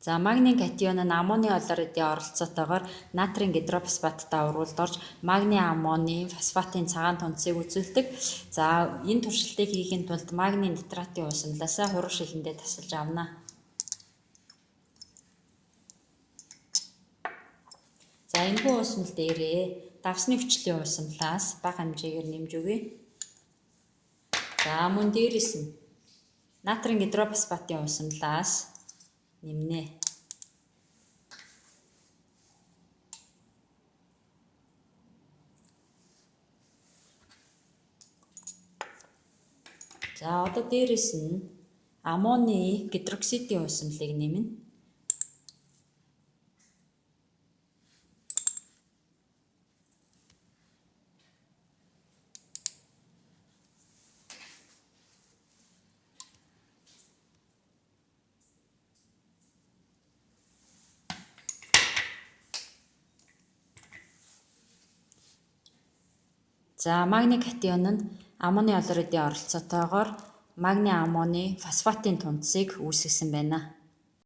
За магний катион нь аммоны олооридын оролцоотойгоор натрийн гидрофосфаттай урвалд орж магний аммоны фосфатын цагаан тунцыг үзүүлдэг. За энэ туршилтыг хийхин тулд магний нитратын усамлаасаа хураг шилэндээ тасалж авна. За энэхүү усамл дээрээ давсны хүчлийн усамлаас бага хэмжээгээр нэмж өгье. За мөн дээрэс нь натрийн гидрофосфатын усамлаас нэмнэ. За одоо дээрэс нь аммоны гидроксидын усамлыг нэмнэ. За магний катион нь аммоны олооридын оролцоотойгоор магний аммоны фосфатын тунцыг үүсгэсэн байна.